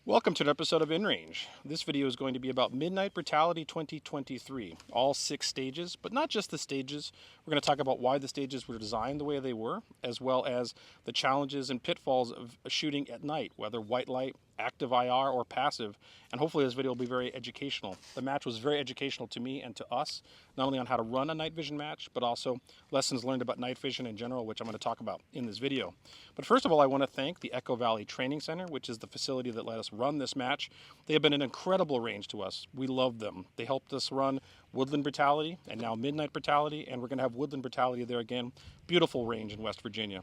Welcome to an episode of InRange. This video is going to be about Midnight Brutality 2023, all 6 stages, but not just the stages. We're going to talk about why the stages were designed the way they were, as well as the challenges and pitfalls of shooting at night, whether white light, active IR, or passive, and hopefully this video will be very educational. The match was very educational to me and to us, not only on how to run a night vision match, but also lessons learned about night vision in general, which I'm going to talk about in this video. But first of all, I want to thank the Echo Valley Training Center, which is the facility that let us run this match. They have been an incredible range to us. We love them. They helped us run Woodland Brutality and now Midnight Brutality, and we're going to have Woodland Brutality there again. Beautiful range in West Virginia.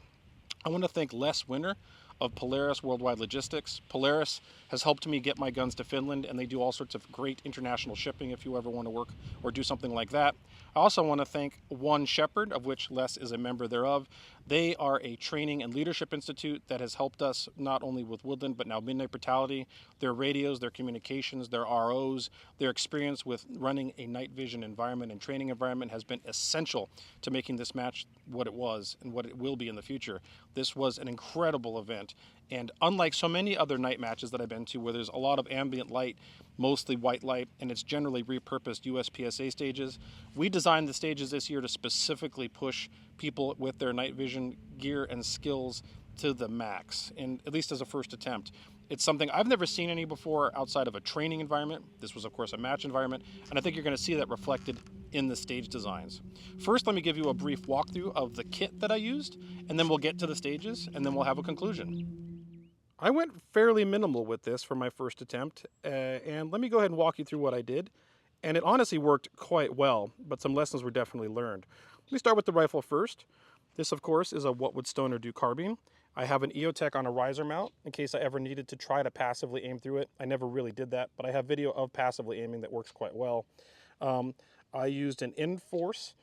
I want to thank Les Winter of Polaris Worldwide Logistics. Polaris has helped me get my guns to Finland, and they do all sorts of great international shipping if you ever want to work or do something like that. I also want to thank One Shepherd, of which Les is a member thereof. They are a training and leadership institute that has helped us not only with Woodland, but now Midnight Brutality. Their radios, their communications, their ROs, their experience with running a night vision environment and training environment has been essential to making this match what it was and what it will be in the future. This was an incredible event. And unlike so many other night matches that I've been to where there's a lot of ambient light, mostly white light, and it's generally repurposed USPSA stages, we designed the stages this year to specifically push people with their night vision gear and skills to the max, and at least as a first attempt. It's something I've never seen any before outside of a training environment. This was, of course, a match environment, and I think you're going to see that reflected in the stage designs. First, let me give you a brief walkthrough of the kit that I used, and then we'll get to the stages, and then we'll have a conclusion. I went fairly minimal with this for my first attempt, and let me go ahead and walk you through what I did. And it honestly worked quite well, but some lessons were definitely learned. Let me start with the rifle first. This, of course, is a What Would Stoner Do carbine. I have an EOTech on a riser mount in case I ever needed to try to passively aim through it. I never really did that, but I have video of passively aiming that works quite well. I used an Inforce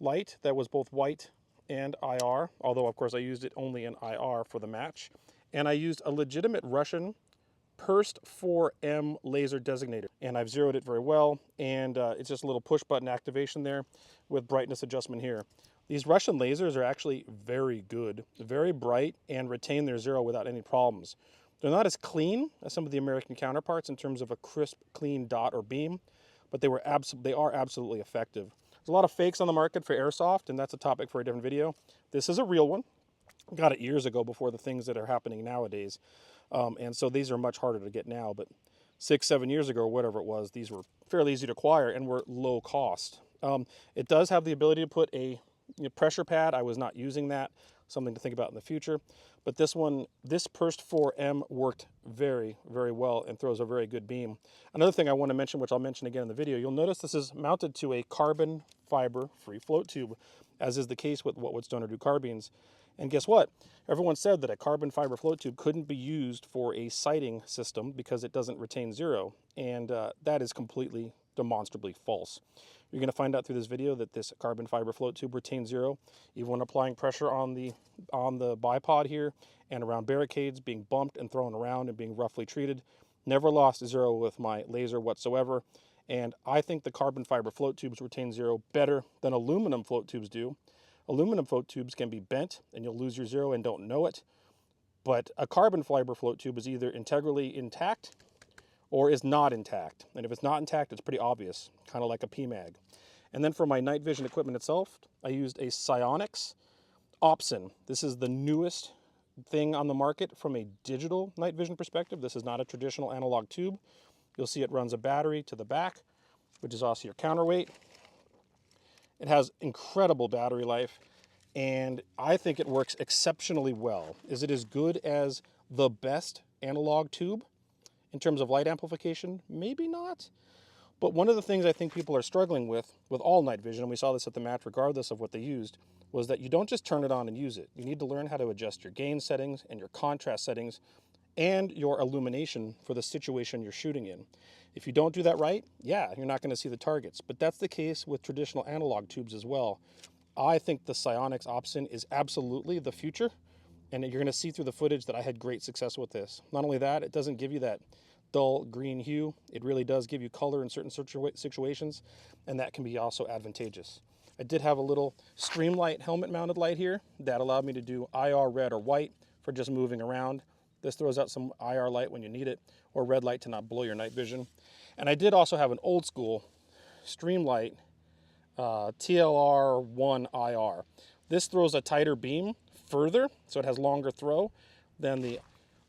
light that was both white and IR, although, of course, I used it only in IR for the match. And I used a legitimate Russian Purst 4M laser designator, and I've zeroed it very well, and it's just a little push button activation there with brightness adjustment here. These Russian lasers are actually very good, very bright, and retain their zero without any problems. They're not as clean as some of the American counterparts in terms of a crisp, clean dot or beam, but they are absolutely effective. There's a lot of fakes on the market for airsoft, and that's a topic for a different video. This is a real one. Got it years ago before the things that are happening nowadays. And so these are much harder to get now, but 6-7 years ago or whatever it was, these were fairly easy to acquire and were low cost. It does have the ability to put a pressure pad. I was not using that, something to think about in the future. But this Purst 4M worked very, very well and throws a very good beam. Another thing I want to mention, which I'll mention again in the video, you'll notice this is mounted to a carbon fiber free float tube, as is the case with What Would Stoner Do carbines. And guess what? Everyone said that a carbon fiber float tube couldn't be used for a sighting system because it doesn't retain zero. And that is completely demonstrably false. You're going to find out through this video that this carbon fiber float tube retains zero, even when applying pressure on the bipod here and around barricades, being bumped and thrown around and being roughly treated. Never lost zero with my laser whatsoever. And I think the carbon fiber float tubes retain zero better than aluminum float tubes do. Aluminum float tubes can be bent and you'll lose your zero and don't know it. But a carbon fiber float tube is either integrally intact or is not intact. And if it's not intact, it's pretty obvious, kind of like a PMAG. And then for my night vision equipment itself, I used a Psionics Opsin. This is the newest thing on the market from a digital night vision perspective. This is not a traditional analog tube. You'll see it runs a battery to the back, which is also your counterweight. It has incredible battery life, and I think it works exceptionally well. Is it as good as the best analog tube in terms of light amplification? Maybe not. But one of the things I think people are struggling with all night vision, and we saw this at the match regardless of what they used, was that you don't just turn it on and use it. You need to learn how to adjust your gain settings and your contrast settings and your illumination for the situation you're shooting in. If you don't do that right, yeah, you're not going to see the targets. But that's the case with traditional analog tubes as well. I think the Psionics Opsin is absolutely the future, and you're going to see through the footage that I had great success with this. Not only that, it doesn't give you that dull green hue. It really does give you color in certain situations, and that can be also advantageous. I did have a little Streamlight helmet mounted light here that allowed me to do IR red or white for just moving around. This throws out some IR light when you need it, or red light to not blow your night vision. And I did also have an old school Streamlight TLR1 IR. This throws a tighter beam further, so it has longer throw than the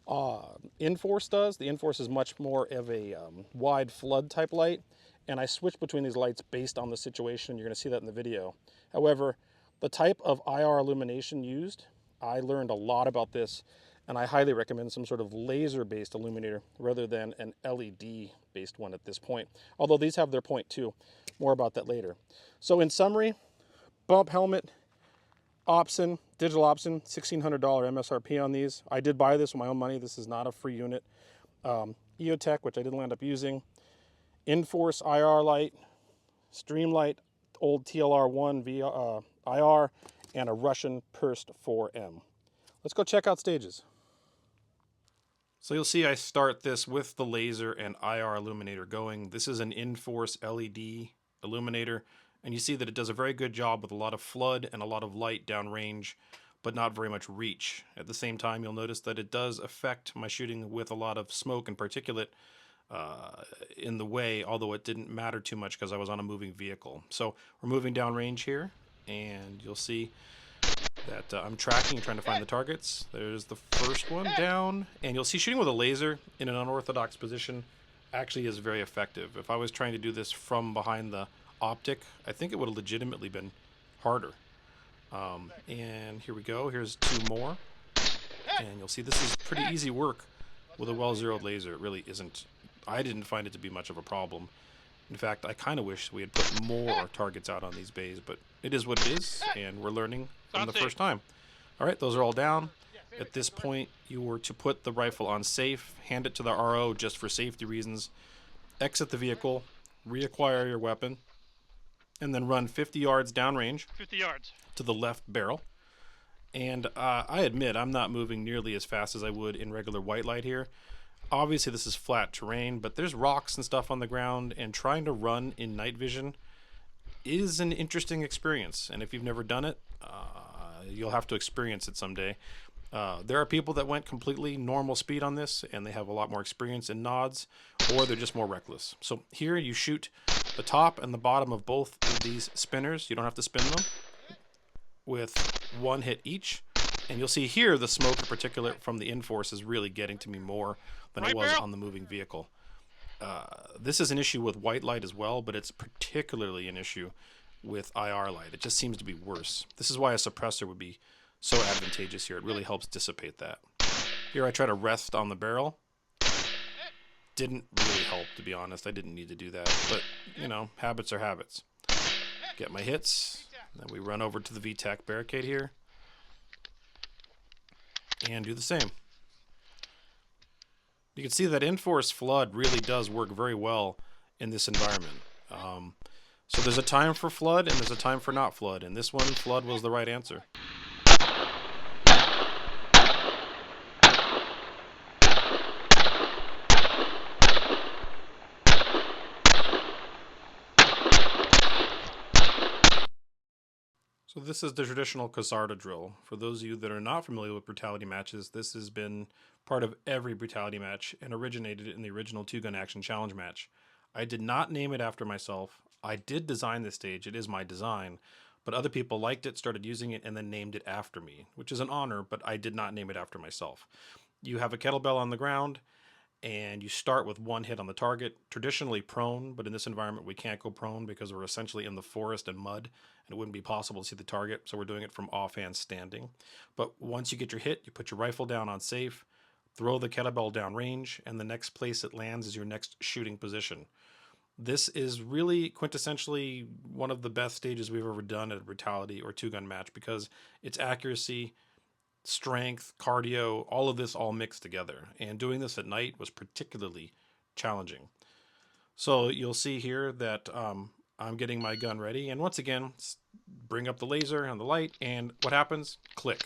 InForce does. The InForce is much more of a wide flood type light, and I switch between these lights based on the situation. You're going to see that in the video. However, the type of IR illumination used, I learned a lot about this, and I highly recommend some sort of laser-based illuminator rather than an LED-based one at this point. Although these have their point too. More about that later. So in summary, bump helmet, Opsin, digital Opsin, $1,600 MSRP on these. I did buy this with my own money. This is not a free unit. EOTech, which I didn't end up using. InForce IR light, Streamlight, old TLR1 IR, and a Russian Pursed 4M. Let's go check out stages. So you'll see I start this with the laser and IR illuminator going. This is an InForce LED illuminator, and you see that it does a very good job with a lot of flood and a lot of light downrange, but not very much reach. At the same time, you'll notice that it does affect my shooting with a lot of smoke and particulate in the way, although it didn't matter too much because I was on a moving vehicle. So we're moving downrange here, and you'll see that I'm tracking and trying to find the targets. There's the first one down, and you'll see shooting with a laser in an unorthodox position actually is very effective. If I was trying to do this from behind the optic, I think it would have legitimately been harder. And here we go. Here's two more, and you'll see this is pretty easy work with a well-zeroed laser. It really isn't. I didn't find it to be much of a problem. In fact, I kind of wish we had put more targets out on these bays, but it is what it is, and we're learning from the first time. All right, those are all down. At this point, you were to put the rifle on safe, hand it to the RO just for safety reasons, exit the vehicle, reacquire your weapon, and then run 50 yards downrange 50 yards to the left barrel. And I admit I'm not moving nearly as fast as I would in regular white light here. Obviously, this is flat terrain, but there's rocks and stuff on the ground, and trying to run in night vision is an interesting experience. And if you've never done it, you'll have to experience it someday. There are people that went completely normal speed on this, and they have a lot more experience in nods, or they're just more reckless. So here you shoot the top and the bottom of both of these spinners. You don't have to spin them, with one hit each. And you'll see here the smoke in particular from the InForce is really getting to me more than it was on the moving vehicle. This is an issue with white light as well, but it's particularly an issue with IR light. It just seems to be worse. This is why a suppressor would be so advantageous here. It really helps dissipate that. Here I try to rest on the barrel. Didn't really help, to be honest. I didn't need to do that. But, you know, habits are habits. Get my hits. Then we run over to the VTAC barricade here. And do the same. You can see that InForce flood really does work very well in this environment. So there's a time for flood and there's a time for not flood. And this one, flood was the right answer. So this is the traditional Casada Drill. For those of you that are not familiar with Brutality matches, this has been part of every Brutality match and originated in the original two-gun action challenge match. I did not name it after myself. I did design this stage, it is my design, but other people liked it, started using it, and then named it after me, which is an honor, but I did not name it after myself. You have a kettlebell on the ground, and you start with one hit on the target, traditionally prone, but in this environment we can't go prone because we're essentially in the forest and mud, and it wouldn't be possible to see the target, so we're doing it from offhand standing. But once you get your hit, you put your rifle down on safe, throw the kettlebell down range, and the next place it lands is your next shooting position. This is really quintessentially one of the best stages we've ever done at a Brutality or two-gun match because it's accuracy, strength, cardio, all of this all mixed together. And doing this at night was particularly challenging. So you'll see here that I'm getting my gun ready. And once again, bring up the laser and the light. And what happens? Click.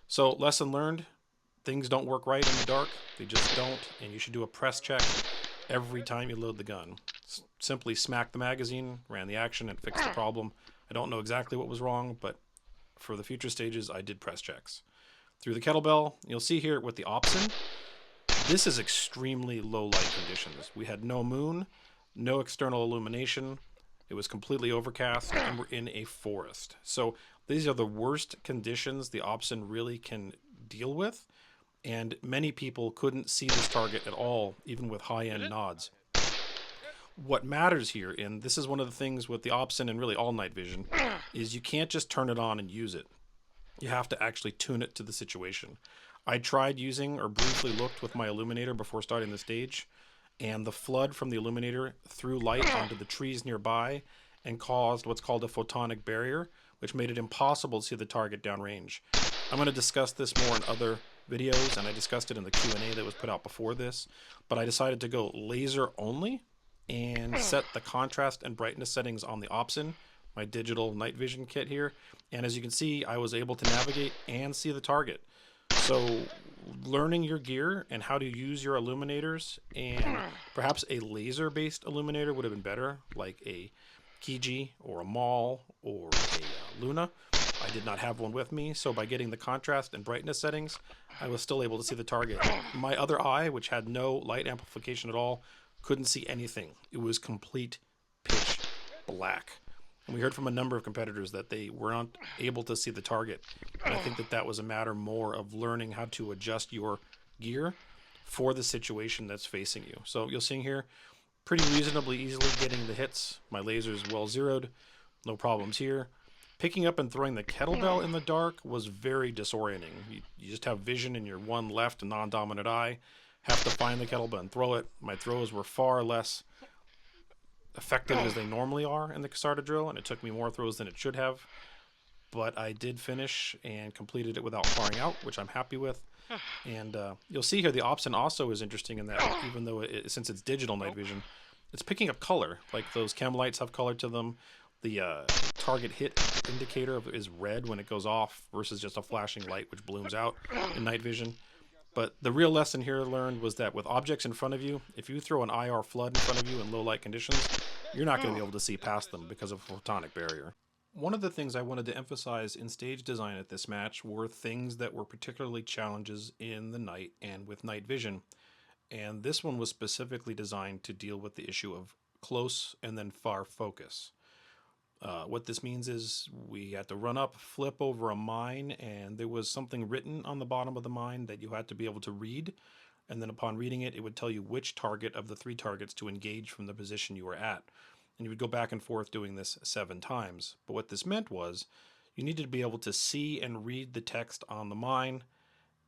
So lesson learned, things don't work right in the dark. They just don't. And you should do a press check every time you load the gun. Simply smack the magazine, ran the action, and fixed the problem. I don't know exactly what was wrong, but for the future stages, I did press checks. through the kettlebell. You'll see here with the Opsin, this is extremely low light conditions. We had no moon, no external illumination. It was completely overcast, and we're in a forest. So these are the worst conditions the Opsin really can deal with, and many people couldn't see this target at all, even with high-end nods. What matters here, and this is one of the things with the Opsin and really all night vision, is you can't just turn it on and use it. You have to actually tune it to the situation. I tried using or briefly looked with my illuminator before starting the stage, and the flood from the illuminator threw light onto the trees nearby and caused what's called a photonic barrier, which made it impossible to see the target downrange. I'm going to discuss this more in other videos, and I discussed it in the Q&A that was put out before this, but I decided to go laser only and set the contrast and brightness settings on the Opsin, my digital night vision kit here, and as you can see, I was able to navigate and see the target. So learning your gear and how to use your illuminators, and perhaps a laser-based illuminator would have been better, like a Kiji or a Maul or a Luna. I did not have one with me, so by getting the contrast and brightness settings, I was still able to see the target. My other eye, which had no light amplification at all, couldn't see anything. It was complete pitch black. And we heard from a number of competitors that they weren't able to see the target. And I think that that was a matter more of learning how to adjust your gear for the situation that's facing you. So you'll see here, pretty reasonably easily getting the hits. My laser's well zeroed, no problems here. Picking up and throwing the kettlebell in the dark was very disorienting. You just have vision in your one left non-dominant eye, have to find the kettlebell and throw it. My throws were far less effective as they normally are in the Casada Drill, and it took me more throws than it should have. But I did finish and completed it without firing out, which I'm happy with. And you'll see here the Opsin also is interesting in that even though since it's digital night vision, it's picking up color. Like those chem lights have color to them. The target hit indicator is red when it goes off versus just a flashing light which blooms out in night vision. But the real lesson here learned was that with objects in front of you, if you throw an IR flood in front of you in low light conditions, you're not going to be able to see past them because of a photonic barrier. One of the things I wanted to emphasize in stage design at this match were things that were particularly challenges in the night and with night vision. And this one was specifically designed to deal with the issue of close and then far focus. What this means is we had to run up, flip over a mine, and there was something written on the bottom of the mine that you had to be able to read. And then upon reading it, it would tell you which target of the 3 targets to engage from the position you were at. And you would go back and forth doing this 7 times. But what this meant was you needed to be able to see and read the text on the mine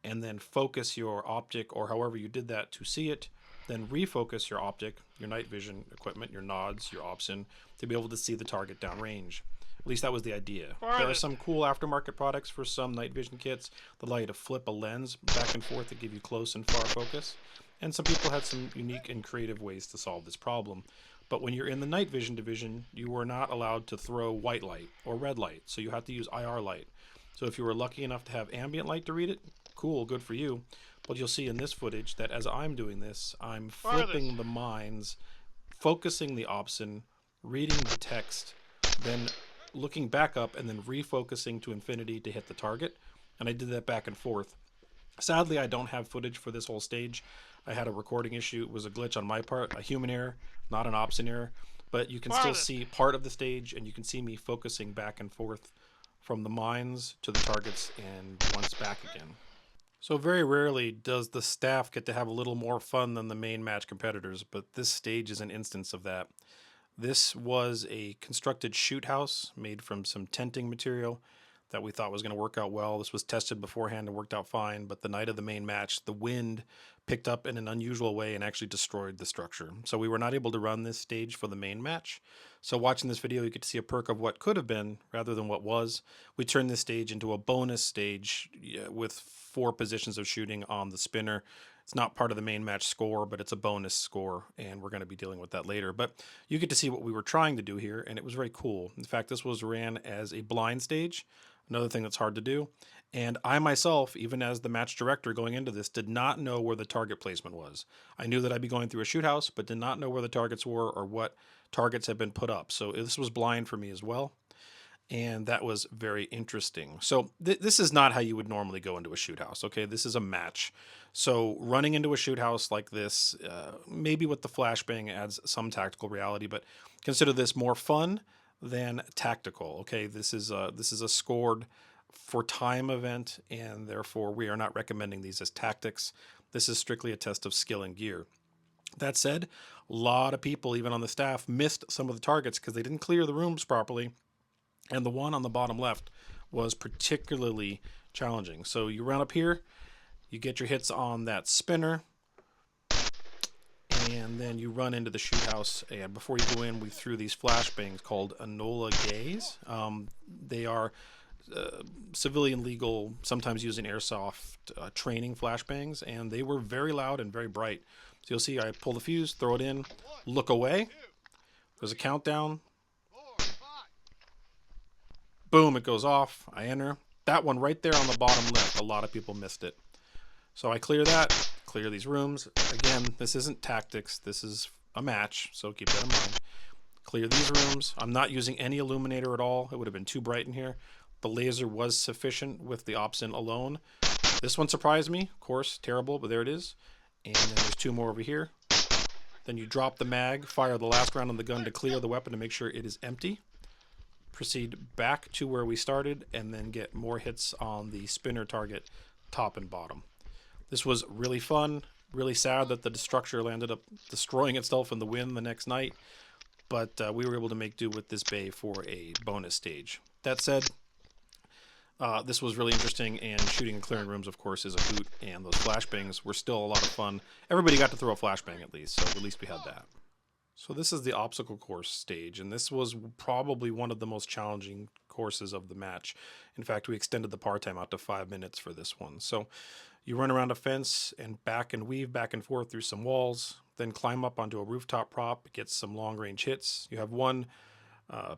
and then focus your optic, or however you did that, to see it. Then refocus your optic, your night vision equipment, your nods, your Opsin, to be able to see the target downrange. At least that was the idea. There are some cool aftermarket products for some night vision kits that allow you to flip a lens back and forth to give you close and far focus. And some people had some unique and creative ways to solve this problem. But when you're in the night vision division, you were not allowed to throw white light or red light, so you had to use IR light. So if you were lucky enough to have ambient light to read it, cool, good for you. But you'll see in this footage that as I'm doing this, I'm flipping the mines, focusing the Opsin, reading the text, then looking back up and then refocusing to infinity to hit the target. And I did that back and forth. Sadly, I don't have footage for this whole stage. I had a recording issue. It was a glitch on my part, a human error, not an Opsin error. But you can still see part of the stage, and you can see me focusing back and forth from the mines to the targets and once back again. So very rarely does the staff get to have a little more fun than the main match competitors, but this stage is an instance of that. This was a constructed shoot house made from some tenting material that we thought was going to work out well. This was tested beforehand and worked out fine, but the night of the main match, the wind picked up in an unusual way and actually destroyed the structure. So we were not able to run this stage for the main match. So watching this video, you get to see a perk of what could have been rather than what was. We turned this stage into a bonus stage with 4 positions of shooting on the spinner. It's not part of the main match score, but it's a bonus score, and we're going to be dealing with that later. But you get to see what we were trying to do here, and it was very cool. In fact, this was ran as a blind stage, another thing that's hard to do. And I myself, even as the match director going into this, did not know where the target placement was. I knew that I'd be going through a shoot house, but did not know where the targets were or what targets had been put up. So this was blind for me as well. And that was very interesting. So this is not how you would normally go into a shoot house. Okay, this is a match. So running into a shoot house like this, maybe with the flashbang adds some tactical reality, but consider this more fun than tactical. Okay, this is a scored for time event, and therefore we are not recommending these as tactics. This is strictly a test of skill and gear. That said, a lot of people, even on the staff, missed some of the targets because they didn't clear the rooms properly. And the one on the bottom left was particularly challenging. So you run up here, you get your hits on that spinner, and then you run into the shoot house. And before you go in, we threw these flashbangs called Enola Gays. They are civilian legal, sometimes using airsoft training flashbangs, and they were very loud and very bright. So you'll see I pull the fuse, throw it in, look away. There's a countdown. Boom, it goes off. I enter. That one right there on the bottom left, a lot of people missed it. So I clear that, clear these rooms. Again, this isn't tactics. This is a match, so keep that in mind. Clear these rooms. I'm not using any illuminator at all. It would have been too bright in here. The laser was sufficient with the Opsin alone. This one surprised me. Of course, terrible, but there it is. And then there's two more over here. Then you drop the mag, fire the last round on the gun to clear the weapon to make sure it is empty. Proceed back to where we started, and then get more hits on the spinner target, top and bottom. This was really fun. Really sad that the structure landed up destroying itself in the wind the next night, but we were able to make do with this bay for a bonus stage. That said, this was really interesting, and shooting and clearing rooms, of course, is a hoot, and those flashbangs were still a lot of fun. Everybody got to throw a flashbang at least, so at least we had that. So this is the obstacle course stage, and this was probably one of the most challenging courses of the match. In fact, we extended the par time out to 5 minutes for this one. So you run around a fence and weave back and forth through some walls, then climb up onto a rooftop prop, get some long-range hits. You have one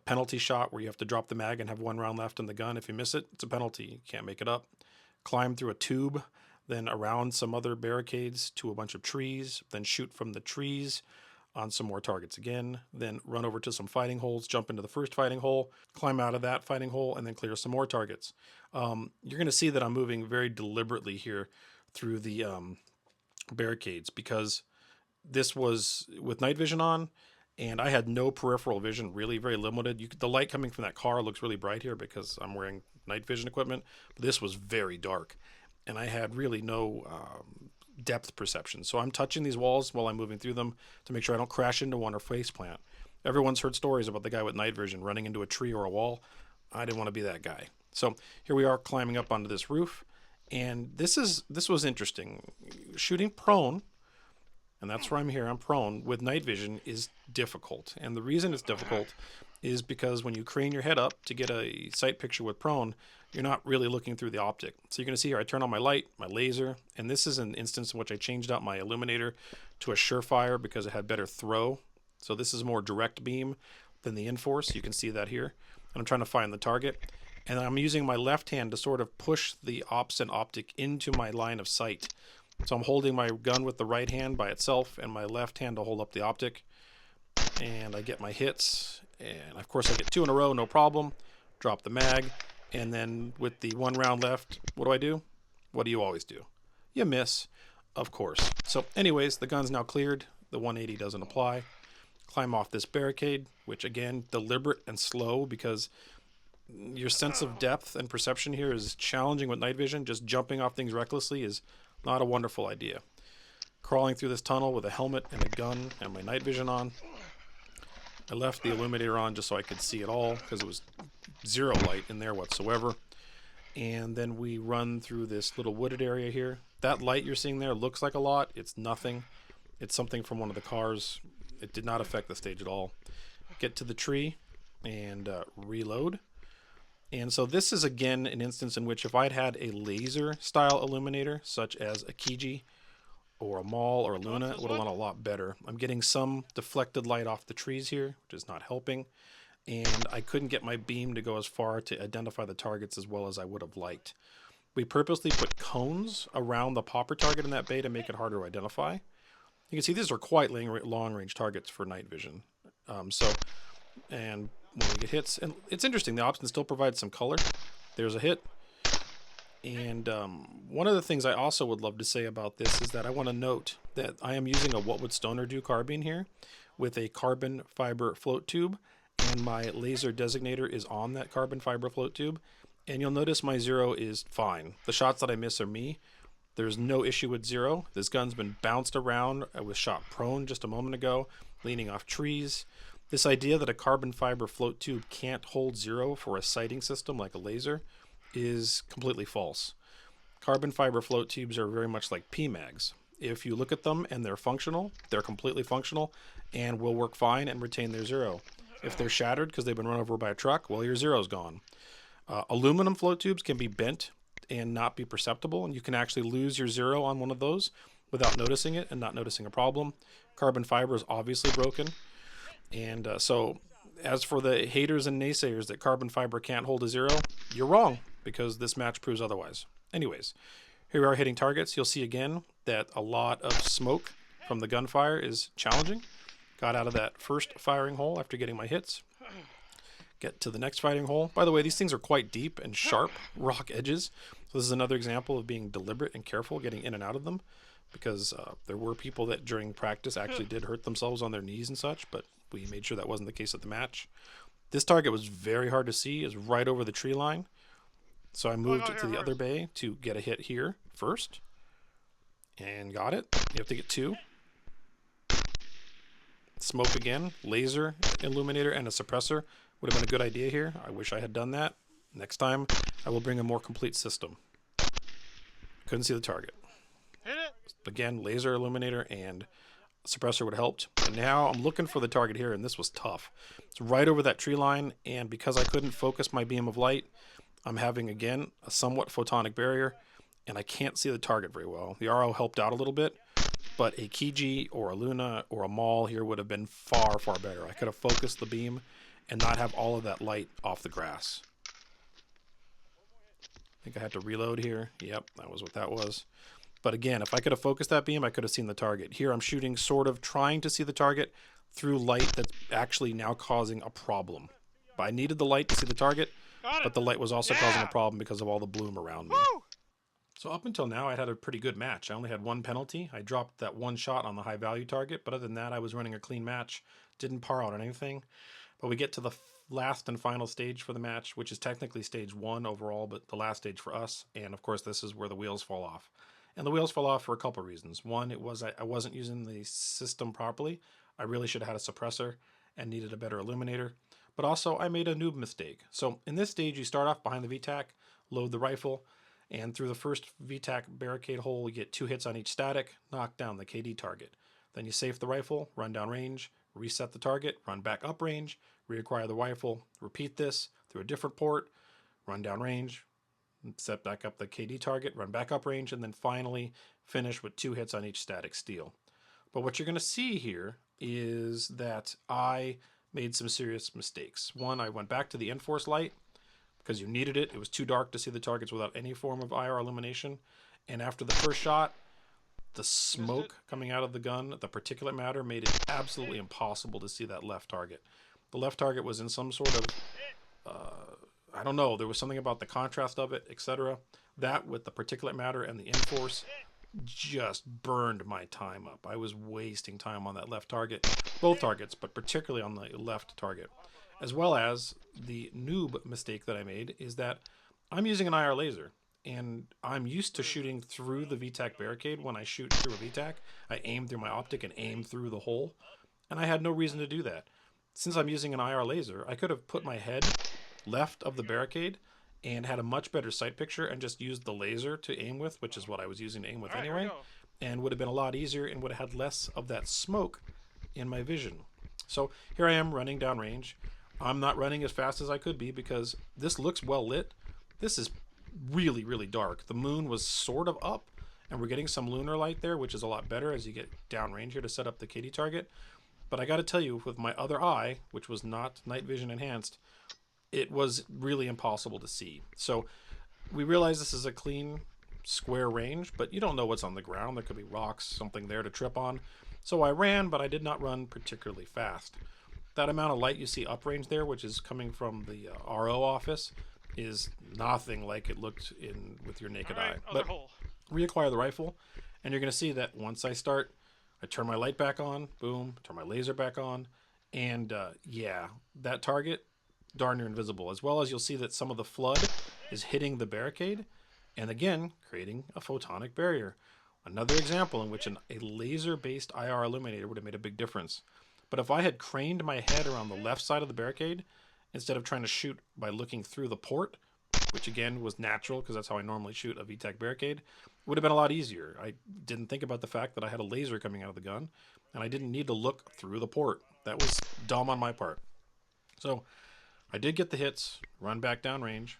penalty shot where you have to drop the mag and have 1 round left in the gun. If you miss it, it's a penalty. You can't make it up. Climb through a tube, then around some other barricades to a bunch of trees, then shoot from the trees on some more targets again, then run over to some fighting holes, jump into the first fighting hole, climb out of that fighting hole, and then clear some more targets. You're going to see that I'm moving very deliberately here through the barricades because this was with night vision on, and I had no peripheral vision, really very limited. The light coming from that car looks really bright here because I'm wearing night vision equipment, but this was very dark, and I had really no depth perception. So I'm touching these walls while I'm moving through them to make sure I don't crash into one or face plant. Everyone's heard stories about the guy with night vision running into a tree or a wall. I didn't want to be that guy. So here we are climbing up onto this roof, and this was interesting. Shooting prone, and that's where I'm here, I'm prone, with night vision is difficult. And the reason it's difficult is because when you crane your head up to get a sight picture with prone, you're not really looking through the optic. So you're going to see here, I turn on my light, my laser, and this is an instance in which I changed out my illuminator to a surefire because it had better throw. So this is more direct beam than the Inforce. You can see that here. And I'm trying to find the target. And I'm using my left hand to sort of push the Opsin optic into my line of sight. So I'm holding my gun with the right hand by itself and my left hand to hold up the optic. And I get my hits. And of course I get 2 in a row, no problem. Drop the mag. And then with the 1 round left, what do? What do you always do? You miss, of course. So anyways, the gun's now cleared. The 180 doesn't apply. Climb off this barricade, which again, deliberate and slow because your sense of depth and perception here is challenging with night vision. Just jumping off things recklessly is not a wonderful idea. Crawling through this tunnel with a helmet and a gun and my night vision on. I left the illuminator on just so I could see it all because it was 0 light in there whatsoever. And then we run through this little wooded area here. That light you're seeing there looks like a lot. It's nothing. It's something from one of the cars. It did not affect the stage at all. Get to the tree and reload. And so this is again an instance in which if I'd had a laser style illuminator such as a Kiji or a Maul or a Luna, it would have done a lot better. I'm getting some deflected light off the trees here, which is not helping. And I couldn't get my beam to go as far to identify the targets as well as I would have liked. We purposely put cones around the popper target in that bay to make it harder to identify. You can see these are quite long range targets for night vision. And when we get hits. And it's interesting, the Opsin still provides some color. There's a hit. And one of the things I also would love to say about this is that I want to note that I am using a What Would Stoner Do carbine here with a carbon fiber float tube, and my laser designator is on that carbon fiber float tube. And you'll notice my zero is fine. The shots that I miss are me. There's no issue with zero. This gun's been bounced around. I was shot prone just a moment ago, leaning off trees. This idea that a carbon fiber float tube can't hold zero for a sighting system like a laser is completely false. Carbon fiber float tubes are very much like PMags. If you look at them and they're functional, they're completely functional and will work fine and retain their zero. If they're shattered because they've been run over by a truck, well, your zero's gone. Aluminum float tubes can be bent and not be perceptible, and you can actually lose your zero on one of those without noticing it and not noticing a problem. Carbon fiber is obviously broken. And so as for the haters and naysayers that carbon fiber can't hold a zero, you're wrong, because this match proves otherwise. Anyways, here we are hitting targets. You'll see again that a lot of smoke from the gunfire is challenging. Got out of that first firing hole after getting my hits. Get to the next firing hole. By the way, these things are quite deep and sharp rock edges. So this is another example of being deliberate and careful getting in and out of them, because there were people that during practice actually did hurt themselves on their knees and such, but we made sure that wasn't the case at the match. This target was very hard to see. It's right over the tree line. So I moved to the other bay to get a hit here first. And got it. You have to get two. Smoke again. Laser, illuminator, and a suppressor would have been a good idea here. I wish I had done that. Next time, I will bring a more complete system. Couldn't see the target. Hit it. Again, laser, illuminator, and suppressor would have helped. And now I'm looking for the target here, and this was tough. It's right over that tree line, and because I couldn't focus my beam of light, I'm having, again, a somewhat photonic barrier, and I can't see the target very well. The RO helped out a little bit, but a Kiji or a Luna or a Maul here would have been far, far better. I could have focused the beam and not have all of that light off the grass. I think I had to reload here. Yep, that was what that was. But again, if I could have focused that beam, I could have seen the target. Here I'm shooting sort of trying to see the target through light that's actually now causing a problem. But I needed the light to see the target, but the light was also causing a problem because of all the bloom around me. Woo! So up until now, I had a pretty good match. I only had one penalty. I dropped that one shot on the high value target, but other than that, I was running a clean match. Didn't par out on anything. But we get to the last and final stage for the match, which is technically stage 1 overall, but the last stage for us. And of course, this is where the wheels fall off. And the wheels fall off for a couple of reasons. One, it was I wasn't using the system properly. I really should have had a suppressor and needed a better illuminator. But also, I made a noob mistake. So in this stage, you start off behind the VTAC, load the rifle, and through the first VTAC barricade hole, you get 2 hits on each static, knock down the KD target. Then you safe the rifle, run down range, reset the target, run back up range, reacquire the rifle, repeat this through a different port, run down range, set back up the KD target, run back up range, and then finally finish with 2 hits on each static steal. But what you're going to see here is that I made some serious mistakes. One, I went back to the Enforce light because you needed it. It was too dark to see the targets without any form of IR illumination. And after the first shot, the smoke coming out of the gun, the particulate matter, made it absolutely impossible to see that left target. The left target was in some sort of, I don't know, there was something about the contrast of it, etc. That with the particulate matter and the Enforce just burned my time up. I was wasting time on that left target, both targets, but particularly on the left target. As well as the noob mistake that I made is that I'm using an IR laser, and I'm used to shooting through the VTAC barricade. When I shoot through a VTAC, I aim through my optic and aim through the hole, and I had no reason to do that. Since I'm using an IR laser, I could have put my head left of the barricade and had a much better sight picture and just used the laser to aim with, which is what I was using to aim with anyway, and would have been a lot easier and would have had less of that smoke in my vision. So here I am running down range. I'm not running as fast as I could be because this looks well lit. This is really, really dark. The moon was sort of up, and we're getting some lunar light there, which is a lot better as you get down range here to set up the KD target. But I got to tell you, with my other eye, which was not night vision enhanced, it was really impossible to see. So we realize this is a clean square range, but you don't know what's on the ground. There could be rocks, something there to trip on. So I ran, but I did not run particularly fast. That amount of light you see uprange there, which is coming from the RO office, is nothing like it looked in with your naked eye. But reacquire the rifle, and you're going to see that once I start, I turn my light back on, boom, turn my laser back on, and yeah, that target, darn near invisible. As well as you'll see that some of the flood is hitting the barricade, and again, creating a photonic barrier. Another example in which a laser-based IR illuminator would have made a big difference. But if I had craned my head around the left side of the barricade, instead of trying to shoot by looking through the port, which again was natural because that's how I normally shoot a VTAC barricade, it would have been a lot easier. I didn't think about the fact that I had a laser coming out of the gun, and I didn't need to look through the port. That was dumb on my part. So I did get the hits, run back down range,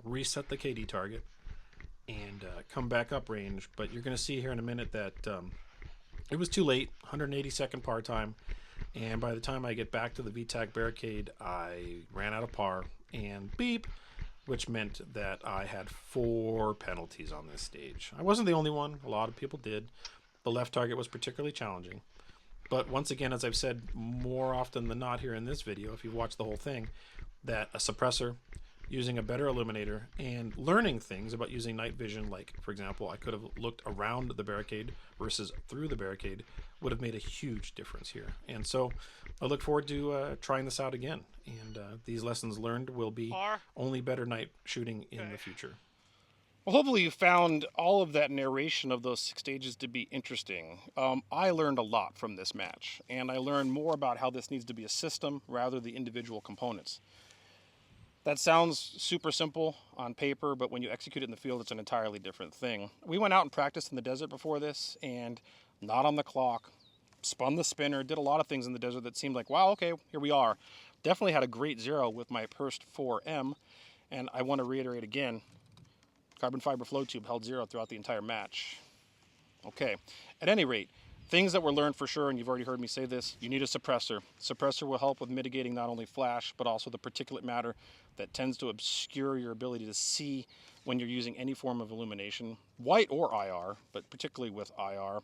reset the KD target, and come back up range. But you're going to see here in a minute that it was too late, 180-second par time, and by the time I get back to the VTAC barricade, I ran out of par, and beep, which meant that I had 4 penalties on this stage. I wasn't the only one. A lot of people did. The left target was particularly challenging. But once again, as I've said more often than not here in this video, if you've watched the whole thing, that a suppressor, using a better illuminator, and learning things about using night vision, like, for example, I could have looked around the barricade versus through the barricade, would have made a huge difference here. And so I look forward to trying this out again. And these lessons learned will be only better night shooting in the future. Well, hopefully you found all of that narration of those 6 stages to be interesting. I learned a lot from this match, and I learned more about how this needs to be a system rather than the individual components. That sounds super simple on paper, but when you execute it in the field, it's an entirely different thing. We went out and practiced in the desert before this, and not on the clock, spun the spinner, did a lot of things in the desert that seemed like, wow, okay, here we are. Definitely had a great zero with my Hurst 4M, and I want to reiterate again, carbon fiber flow tube held 0 throughout the entire match. Okay, at any rate, things that were learned for sure, and you've already heard me say this, you need a suppressor. Suppressor will help with mitigating not only flash, but also the particulate matter that tends to obscure your ability to see when you're using any form of illumination, white or IR, but particularly with IR.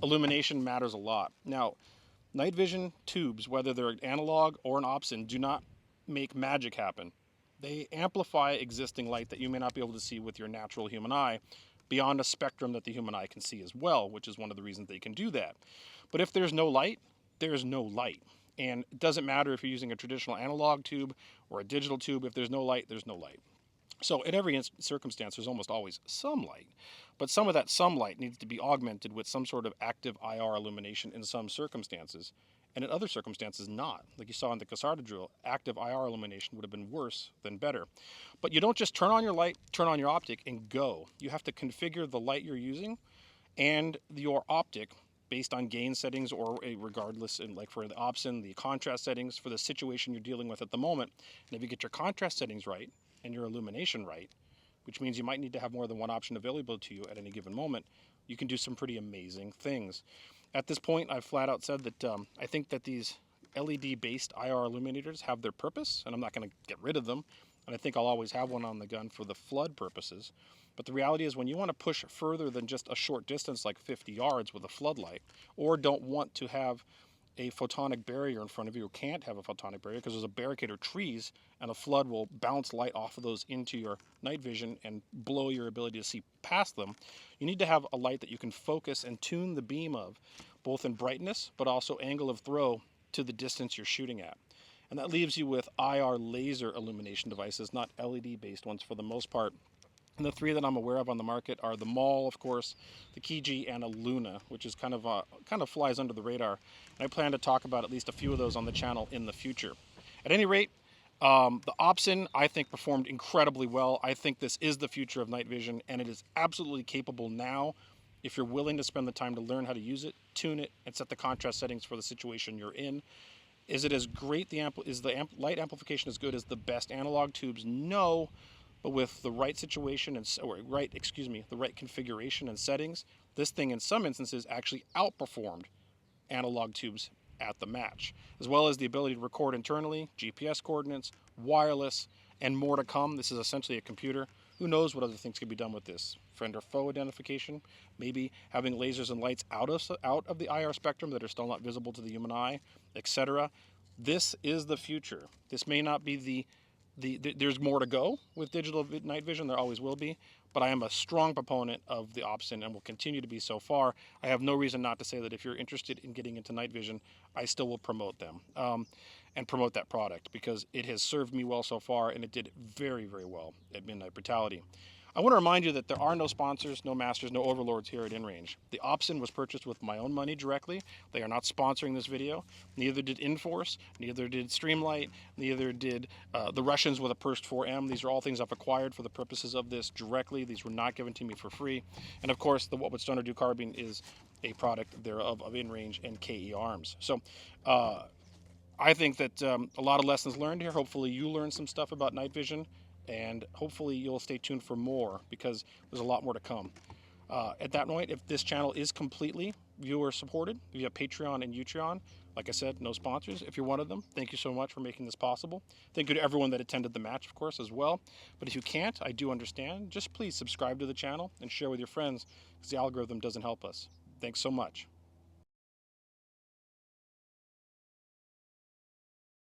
Illumination matters a lot. Now, night vision tubes, whether they're analog or an Opsin, do not make magic happen. They amplify existing light that you may not be able to see with your natural human eye beyond a spectrum that the human eye can see as well, which is one of the reasons they can do that. But if there's no light, there's no light. And it doesn't matter if you're using a traditional analog tube or a digital tube. If there's no light, there's no light. So in every circumstance, there's almost always some light. But some of that some light needs to be augmented with some sort of active IR illumination in some circumstances. And in other circumstances, not. Like you saw in the Casada Drill, active IR illumination would have been worse than better. But you don't just turn on your light, turn on your optic, and go. You have to configure the light you're using and your optic based on gain settings or regardless, and like for the Opsin, the contrast settings for the situation you're dealing with at the moment. And if you get your contrast settings right and your illumination right, which means you might need to have more than one option available to you at any given moment, you can do some pretty amazing things. At this point, I've flat out said that I think that these LED-based IR illuminators have their purpose, and I'm not going to get rid of them. And I think I'll always have one on the gun for the flood purposes. But the reality is when you want to push further than just a short distance like 50 yards with a floodlight, or don't want to have a photonic barrier in front of you, or can't have a photonic barrier because there's a barricade or trees, and a flood will bounce light off of those into your night vision and blow your ability to see past them, you need to have a light that you can focus and tune the beam of, both in brightness but also angle of throw to the distance you're shooting at. And that leaves you with IR laser illumination devices, not LED-based ones for the most part. And the 3 that I'm aware of on the market are the Mall, of course, the Kiji, and a Luna, which is kind of flies under the radar. And I plan to talk about at least a few of those on the channel in the future. At any rate, the Opsin, I think, performed incredibly well. I think this is the future of night vision, and it is absolutely capable now if you're willing to spend the time to learn how to use it, tune it, and set the contrast settings for the situation you're in. Is it as great, is the light amplification as good as the best analog tubes? No. But with the right situation and the right configuration and settings, this thing in some instances actually outperformed analog tubes at the match, as well as the ability to record internally, GPS coordinates, wireless, and more to come. This is essentially a computer Who knows what other things could be done with this? Friend or foe identification, maybe having lasers and lights out of the IR spectrum that are still not visible to the human eye, etc. This is the future. This may not be there's more to go with digital night vision. There always will be, but I am a strong proponent of the Opsin and will continue to be so far. I have no reason not to say that if you're interested in getting into night vision, I still will promote them and promote that product because it has served me well so far, and it did very, very well at Midnight Brutality. I want to remind you that there are no sponsors, no masters, no overlords here at InRange. The Opsin was purchased with my own money directly. They are not sponsoring this video. Neither did Inforce, neither did Streamlight, neither did the Russians with a Purst 4M. These are all things I've acquired for the purposes of this directly. These were not given to me for free. And of course, the What Would Stoner Do carbine is a product thereof of InRange and KE Arms. So I think that a lot of lessons learned here. Hopefully you learned some stuff about night vision, and hopefully you'll stay tuned for more because there's a lot more to come. At that point, if this channel is completely viewer supported via Patreon and Utreon, like I said, no sponsors. If you're one of them, thank you so much for making this possible. Thank you to everyone that attended the match, of course, as well. But if you can't, I do understand. Just please subscribe to the channel and share with your friends because the algorithm doesn't help us. Thanks so much.